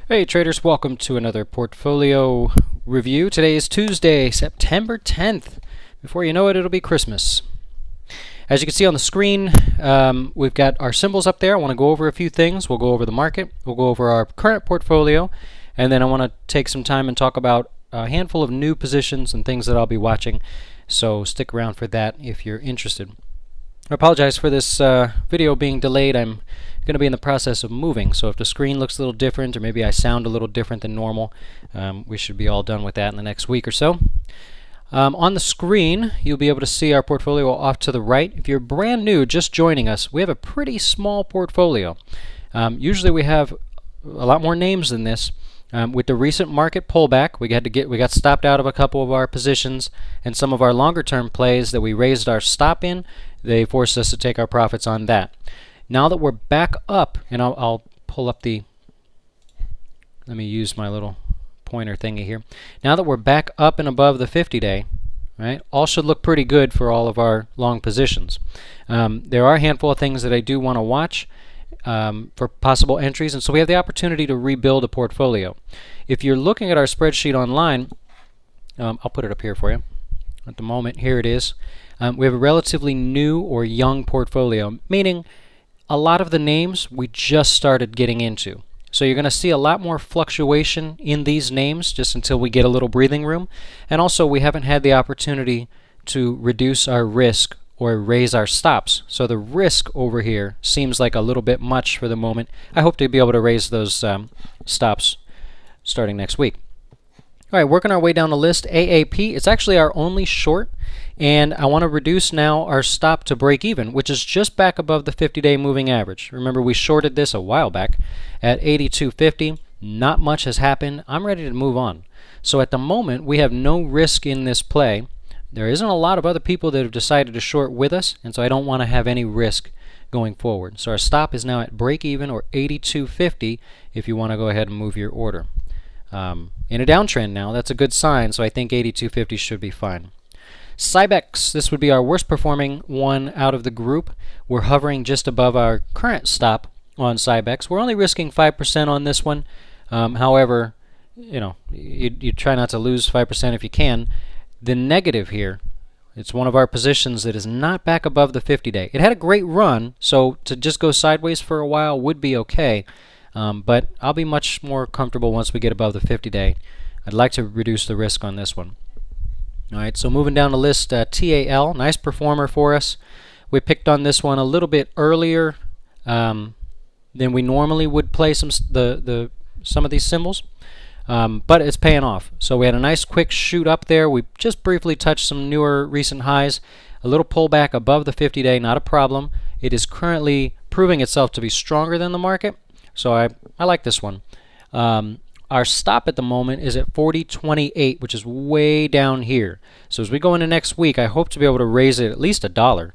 Hey traders, welcome to another portfolio review. Today is Tuesday, September 10th. Before you know it, it'll be Christmas. As you can see on the screen, we've got our symbols up there. I want to go over a few things. We'll go over the market, we'll go over our current portfolio, and then I want to take some time and talk about a handful of new positions and things that I'll be watching. So stick around for that if you're interested. I apologize for this video being delayed. I'm going to be in the process of moving, so if the screen looks a little different or maybe I sound a little different than normal, we should be all done with that in the next week or so. On the screen, you'll be able to see our portfolio off to the right. If you're brand new, just joining us, we have a pretty small portfolio. Usually we have a lot more names than this. With the recent market pullback, we got stopped out of a couple of our positions, and some of our longer term plays that we raised our stop in, they forced us to take our profits on that. Now that we're back up, and I'll pull up let me use my little pointer thingy here. Now that we're back up and above the 50-day, right, all should look pretty good for all of our long positions. There are a handful of things that I do want to watch for possible entries, and so we have the opportunity to rebuild a portfolio. If you're looking at our spreadsheet online, I'll put it up here for you. At the moment, here it is. We have a relatively new or young portfolio, meaning a lot of the names we just started getting into. So you're going to see a lot more fluctuation in these names just until we get a little breathing room. And also we haven't had the opportunity to reduce our risk or raise our stops. So the risk over here seems like a little bit much for the moment. I hope to be able to raise those stops starting next week. All right, working our way down the list, AAP, it's actually our only short, and I want to reduce now our stop to break even, which is just back above the 50-day moving average. Remember, we shorted this a while back at 82.50. Not much has happened. I'm ready to move on. So at the moment, we have no risk in this play. There isn't a lot of other people that have decided to short with us, and so I don't want to have any risk going forward. So our stop is now at break even, or 82.50, if you want to go ahead and move your order. In a downtrend now, that's a good sign, so I think 82.50 should be fine. Cybex, this would be our worst performing one out of the group. We're hovering just above our current stop on Cybex. We're only risking 5% on this one. However, you try not to lose 5% if you can. The negative here, it's one of our positions that is not back above the 50-day. It had a great run, so to just go sideways for a while would be okay. But I'll be much more comfortable once we get above the 50-day. I'd like to reduce the risk on this one. All right, so moving down the list, TAL, nice performer for us. We picked on this one a little bit earlier than we normally would play some of these symbols, but it's paying off. So we had a nice quick shoot up there. We just briefly touched some newer recent highs. A little pullback above the 50-day, not a problem. It is currently proving itself to be stronger than the market. So I like this one. Our stop at the moment is at 40.28, which is way down here. So as we go into next week, I hope to be able to raise it at least $1. All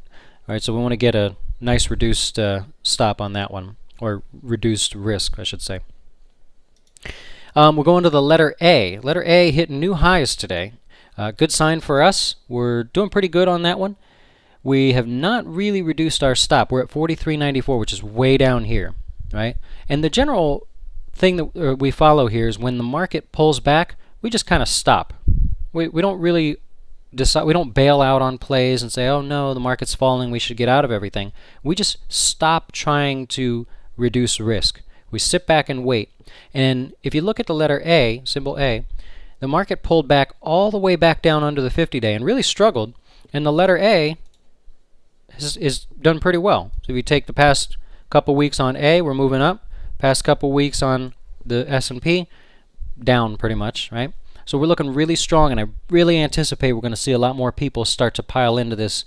right, so we want to get a nice reduced stop on that one, or reduced risk, I should say. We're going to the letter A. Letter A hit new highs today. Good sign for us. We're doing pretty good on that one. We have not really reduced our stop. We're at 43.94, which is way down here. Right? And the general thing that we follow here is when the market pulls back, we just kind of stop. We don't really decide. We don't bail out on plays and say, oh no, the market's falling, we should get out of everything. We just stop trying to reduce risk. We sit back and wait. And if you look at the letter A, symbol A, the market pulled back all the way back down under the 50-day and really struggled, and the letter A is done pretty well. So if you take the past couple weeks on A, we're moving up. Past couple weeks on the S&P, down pretty much, right? So we're looking really strong, and I really anticipate we're going to see a lot more people start to pile into this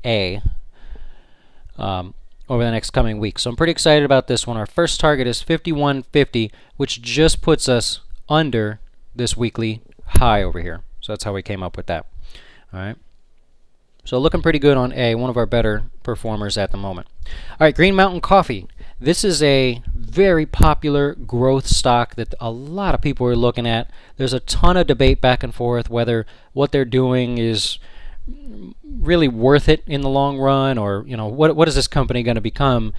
A over the next coming weeks. So I'm pretty excited about this one. Our first target is 51.50, which just puts us under this weekly high over here. So that's how we came up with that. All right. So looking pretty good on A, one of our better performers at the moment. All right, Green Mountain Coffee. This is a very popular growth stock that a lot of people are looking at. There's a ton of debate back and forth whether what they're doing is really worth it in the long run, or what is this company going to become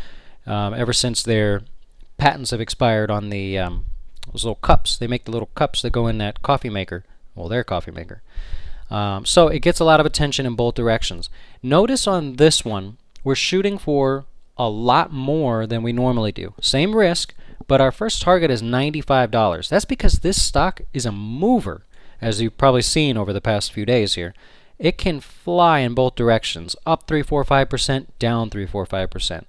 ever since their patents have expired on the Those little cups. They make the little cups that go in that coffee maker. Well, their coffee maker. So it gets a lot of attention in both directions. Notice on this one, we're shooting for a lot more than we normally do. Same risk, but our first target is $95. That's because this stock is a mover, as you've probably seen over the past few days here. It can fly in both directions, up 3, 4, 5%, down 3, 4, 5%.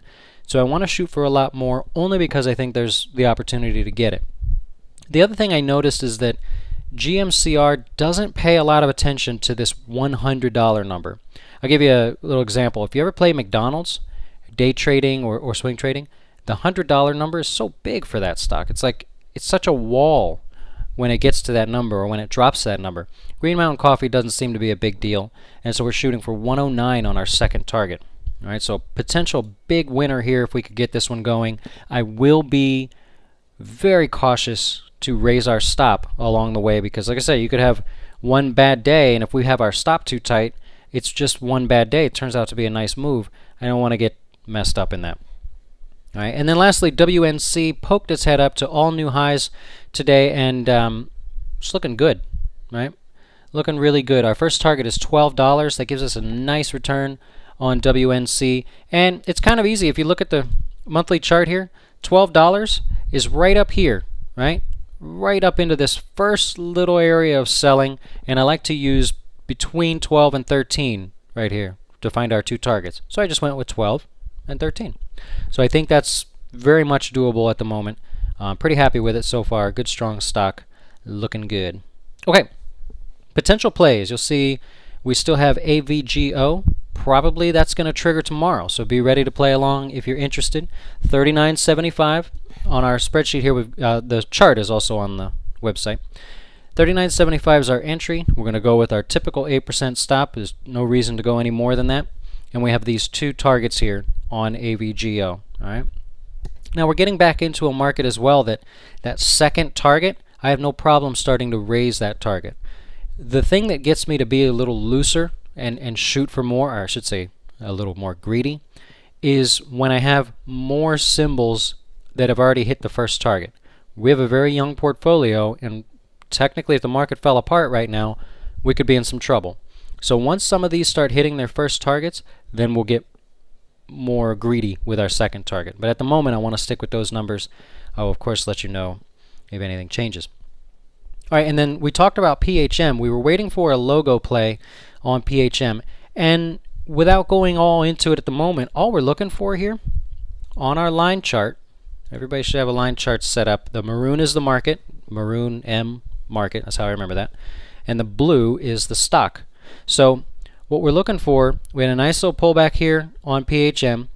So I want to shoot for a lot more only because I think there's the opportunity to get it. The other thing I noticed is that GMCR doesn't pay a lot of attention to this $100 number. I'll give you a little example. If you ever play McDonald's, day trading or swing trading, the $100 number is so big for that stock. It's like it's such a wall when it gets to that number or when it drops to that number. Green Mountain Coffee doesn't seem to be a big deal, and so we're shooting for 109 on our second target. All right, so potential big winner here if we could get this one going. I will be very cautious to raise our stop along the way because, like I said, you could have one bad day, and if we have our stop too tight, it's just one bad day. It turns out to be a nice move. I don't want to get messed up in that. All right, and then lastly, WNC poked its head up to all new highs today, and it's looking good, right? Looking really good. Our first target is $12. That gives us a nice return on WNC, and it's kind of easy. If you look at the monthly chart here, $12 is right up here, right? Right up into this first little area of selling, and I like to use between 12 and 13 right here to find our two targets. So I just went with 12 and 13. So I think that's very much doable at the moment. I'm pretty happy with it so far. Good strong stock, looking good. Okay, potential plays. You'll see we still have AVGO. Probably that's going to trigger tomorrow, so be ready to play along if you're interested. 39.75 on our spreadsheet here. The chart is also on the website. 39.75 is our entry. We're going to go with our typical 8% stop. There's no reason to go any more than that. And we have these two targets here on AVGO. All right. Now we're getting back into a market as well that second target, I have no problem starting to raise that target. The thing that gets me to be a little looser and shoot for more, or I should say a little more greedy, is when I have more symbols that have already hit the first target. We have a very young portfolio, and technically if the market fell apart right now, we could be in some trouble. So once some of these start hitting their first targets, then we'll get more greedy with our second target. But at the moment, I want to stick with those numbers. I'll of course let you know if anything changes. All right, and then we talked about PHM. We were waiting for a logo play on PHM, and without going all into it at the moment, all we're looking for here on our line chart, everybody should have a line chart set up. The maroon is the market, maroon M market, that's how I remember that, and the blue is the stock. So what we're looking for, we had a nice little pullback here on PHM.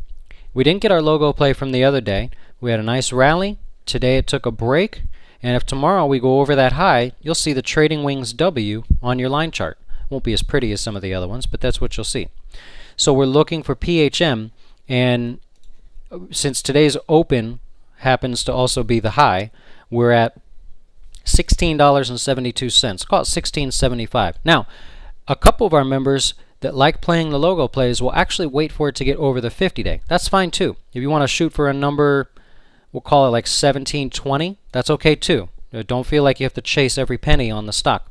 We didn't get our logo play from the other day. We had a nice rally. Today it took a break, and if tomorrow we go over that high, you'll see the Trading Wings W on your line chart. Won't be as pretty as some of the other ones, but that's what you'll see. So we're looking for PHM, and since today's open happens to also be the high, we're at $16.72. Call it $16.75. Now, a couple of our members that like playing the logo plays will actually wait for it to get over the 50-day. That's fine too. If you want to shoot for a number, we'll call it like 17.20, that's okay too. Don't feel like you have to chase every penny on the stock.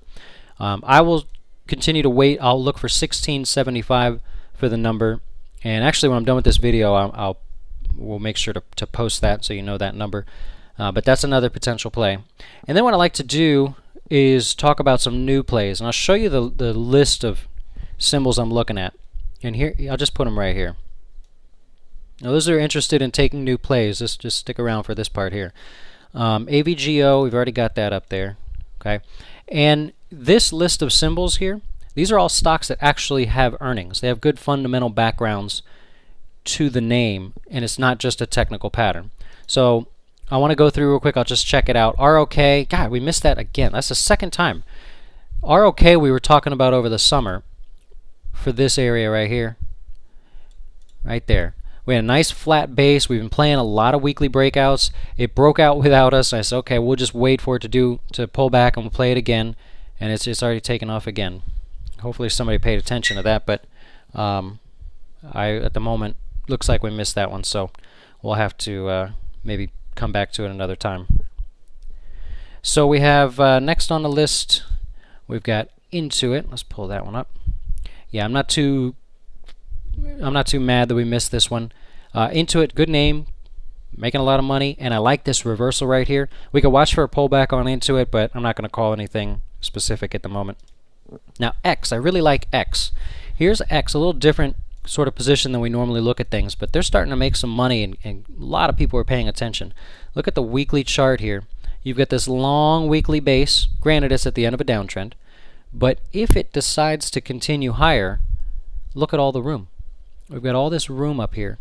I will continue to wait. I'll look for 16.75 for the number, and actually when I'm done with this video, we'll make sure to post that so you know that number. But that's another potential play. And then what I like to do is talk about some new plays, and I'll show you the list of symbols I'm looking at. And here, I'll just put them right here. Now those that are interested in taking new plays, just stick around for this part here. AVGO, we've already got that up there. Okay, and this list of symbols here, these are all stocks that actually have earnings. They have good fundamental backgrounds to the name, and it's not just a technical pattern. So I want to go through real quick. I'll just check it out. ROK, God, we missed that again. That's the second time. ROK we were talking about over the summer for this area right here. Right there. We had a nice flat base. We've been playing a lot of weekly breakouts. It broke out without us. I said, okay, we'll just wait for it to pull back, and we'll play it again. And it's already taken off again. Hopefully somebody paid attention to that, but at the moment looks like we missed that one, so we'll have to maybe come back to it another time. So we have next on the list, we've got Intuit. Let's pull that one up. Yeah, I'm not too mad that we missed this one. Intuit, good name, making a lot of money, and I like this reversal right here. We could watch for a pullback on Intuit, but I'm not going to call anything specific at the moment. Now X, I really like X. Here's X, a little different sort of position than we normally look at things, but they're starting to make some money, and a lot of people are paying attention. Look at the weekly chart here. You've got this long weekly base. Granted, it's at the end of a downtrend, but if it decides to continue higher, look at all the room. We've got all this room up here,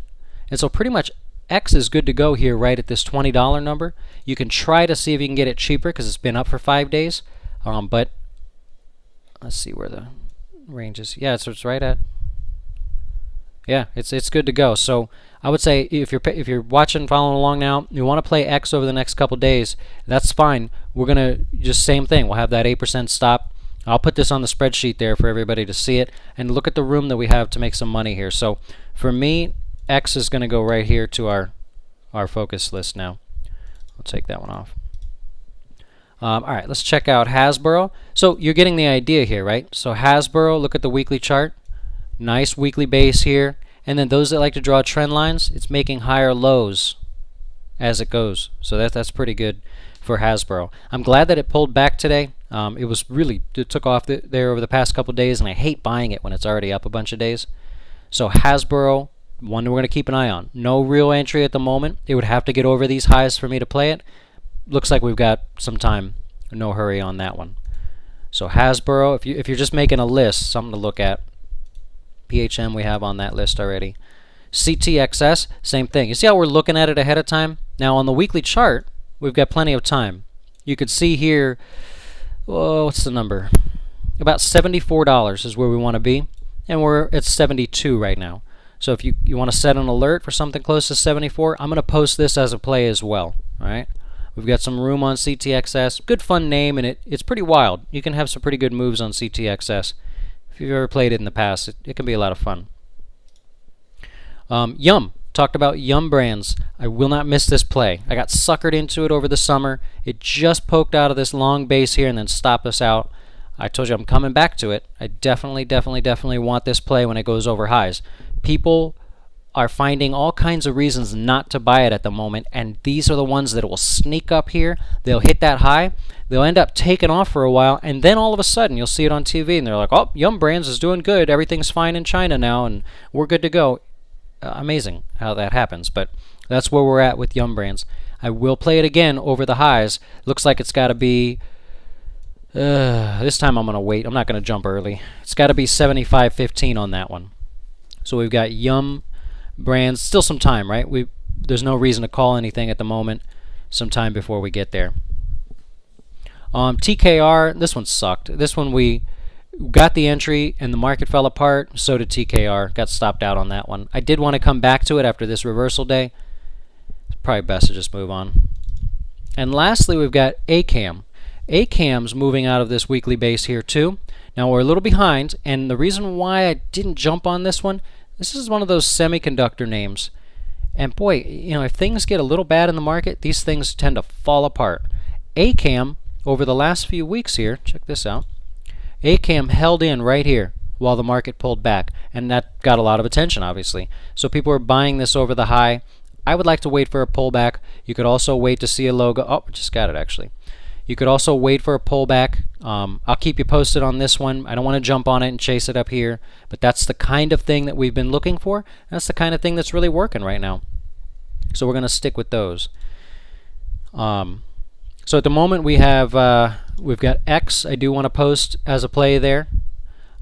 and so pretty much X is good to go here right at this $20 number. You can try to see if you can get it cheaper because it's been up for 5 days, but let's see where the range is. Yeah, it's right at. Yeah, it's good to go. So I would say if you're watching, following along now, you want to play X over the next couple days, that's fine. We're gonna just same thing. We'll have that 8% stop. I'll put this on the spreadsheet there for everybody to see it, and look at the room that we have to make some money here. So for me, X is going to go right here to our focus list now. I'll take that one off. All right, let's check out Hasbro. So you're getting the idea here, right? So Hasbro, look at the weekly chart. Nice weekly base here. And then those that like to draw trend lines, it's making higher lows as it goes. So that's pretty good for Hasbro. I'm glad that it pulled back today. It took off there over the past couple days, and I hate buying it when it's already up a bunch of days. So Hasbro, one we're going to keep an eye on. No real entry at the moment. It would have to get over these highs for me to play it. Looks like we've got some time. No hurry on that one. So Hasbro, if you're just making a list, something to look at. PHM we have on that list already. CTXS, same thing. You see how we're looking at it ahead of time? Now on the weekly chart, we've got plenty of time. You could see here, what's the number? About $74 is where we want to be, and we're at 72 right now. So if you want to set an alert for something close to 74, I'm going to post this as a play as well. All right. We've got some room on CTXS. Good fun name, and it's pretty wild. You can have some pretty good moves on CTXS. If you've ever played it in the past, it can be a lot of fun. Yum. Talked about Yum Brands. I will not miss this play. I got suckered into it over the summer. It just poked out of this long base here and then stopped us out. I told you I'm coming back to it. I definitely want this play when it goes over highs. People are finding all kinds of reasons not to buy it at the moment, and these are the ones that will sneak up here. They'll hit that high. They'll end up taking off for a while, and then all of a sudden you'll see it on TV, and they're like, oh, Yum Brands is doing good. Everything's fine in China now, and we're good to go. Amazing how that happens, but that's where we're at with Yum Brands. I will play it again over the highs. Looks like it's got to be, this time I'm going to wait. I'm not going to jump early. It's got to be 75.15 on that one. So we've got Yum Brands. Still some time, right? There's no reason to call anything at the moment. Some time before we get there. TKR, this one sucked. This one we got the entry and the market fell apart. So did TKR. Got stopped out on that one. I did want to come back to it after this reversal day. It's probably best to just move on. And lastly, we've got ACAM. ACAM's moving out of this weekly base here too. Now we're a little behind, and the reason why I didn't jump on this one, this is one of those semiconductor names. And boy, if things get a little bad in the market, these things tend to fall apart. ACAM, over the last few weeks here, check this out, ACAM held in right here while the market pulled back, and that got a lot of attention, obviously. So people are buying this over the high. I would like to wait for a pullback. You could also wait to see a logo. Oh, just got it actually. You could also wait for a pullback. I'll keep you posted on this one. I don't want to jump on it and chase it up here, but that's the kind of thing that we've been looking for. That's the kind of thing that's really working right now. So we're going to stick with those. So at the moment we've got X. I do want to post as a play there.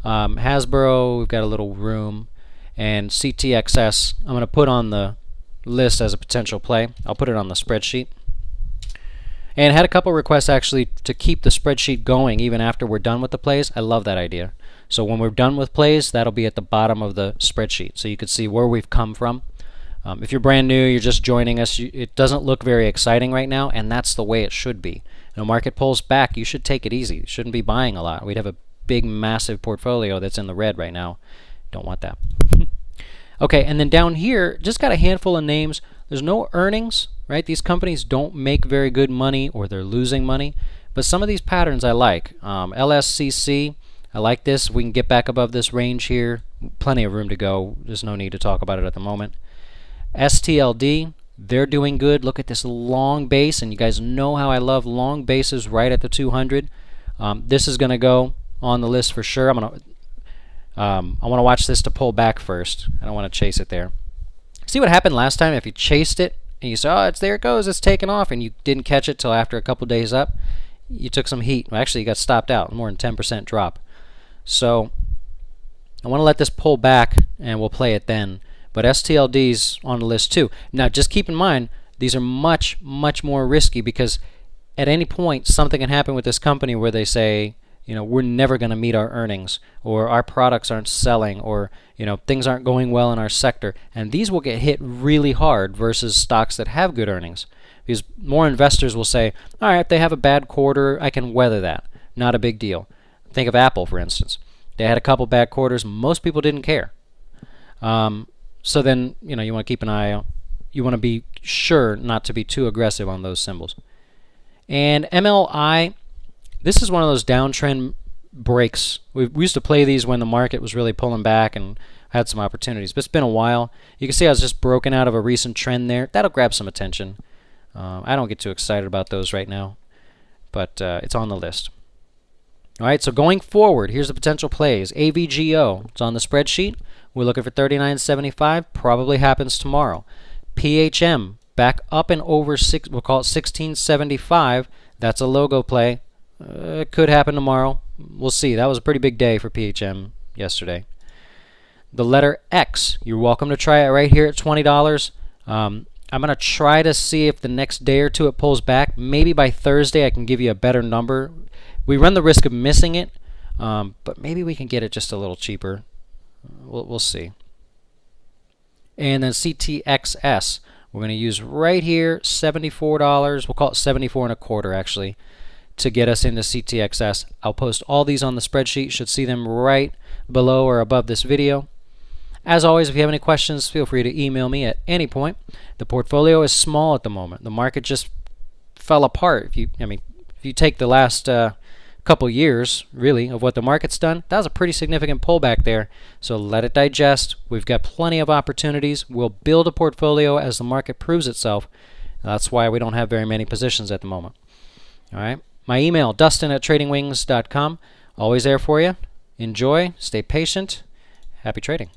Hasbro, we've got a little room, and CTXS I'm going to put on the list as a potential play. I'll put it on the spreadsheet. And had a couple requests actually to keep the spreadsheet going even after we're done with the plays. I love that idea. So when we're done with plays, that'll be at the bottom of the spreadsheet, so you can see where we've come from. If you're brand new, you're just joining us, it doesn't look very exciting right now, and that's the way it should be. Market pulls back, you should take it easy. You shouldn't be buying a lot. We'd have a big, massive portfolio that's in the red right now. Don't want that. Okay, and then down here, just got a handful of names. There's no earnings, right? These companies don't make very good money or they're losing money. But some of these patterns I like. LSCC, I like this. We can get back above this range here. Plenty of room to go. There's no need to talk about it at the moment. STLD, they're doing good. Look at this long base, and you guys know how I love long bases right at the 200. This is going to go on the list for sure. I want to watch this to pull back first. I don't want to chase it there. See what happened last time if you chased it and you said, oh, there it goes, it's taken off, and you didn't catch it till after a couple days up. You took some heat. Well, actually, you got stopped out, more than 10% drop. So I want to let this pull back, and we'll play it then. But STLD's on the list too. Now, just keep in mind, these are much, much more risky because at any point, something can happen with this company where they say, you know, we're never going to meet our earnings, or our products aren't selling, or, you know, things aren't going well in our sector. And these will get hit really hard versus stocks that have good earnings. Because more investors will say, all right, if they have a bad quarter, I can weather that. Not a big deal. Think of Apple, for instance. They had a couple bad quarters. Most people didn't care. So then, you know, you want to keep an eye out. You want to be sure not to be too aggressive on those symbols. And MLI, this is one of those downtrend breaks. We used to play these when the market was really pulling back and had some opportunities. But it's been a while. You can see I was just broken out of a recent trend there. That'll grab some attention. I don't get too excited about those right now, but it's on the list. All right, so going forward, here's the potential plays. AVGO, it's on the spreadsheet. We're looking for 39.75. Probably happens tomorrow. PHM, back up and over we'll call it 16.75. That's a logo play. It could happen tomorrow. We'll see. That was a pretty big day for PHM yesterday. The letter X, you're welcome to try it right here at $20. I'm going to try to see if the next day or two it pulls back. Maybe by Thursday I can give you a better number. We run the risk of missing it, but maybe we can get it just a little cheaper. We'll see. And then CTXS, we're going to use right here, $74. We'll call it 74 and a quarter actually, to get us into CTXS. I'll post all these on the spreadsheet. You should see them right below or above this video. As always, if you have any questions, feel free to email me at any point. The portfolio is small at the moment. The market just fell apart. If you take the last couple years, really, of what the market's done, that was a pretty significant pullback there. So let it digest. We've got plenty of opportunities. We'll build a portfolio as the market proves itself. That's why we don't have very many positions at the moment. All right. My email, dustin@tradingwings.com. Always there for you. Enjoy. Stay patient. Happy trading.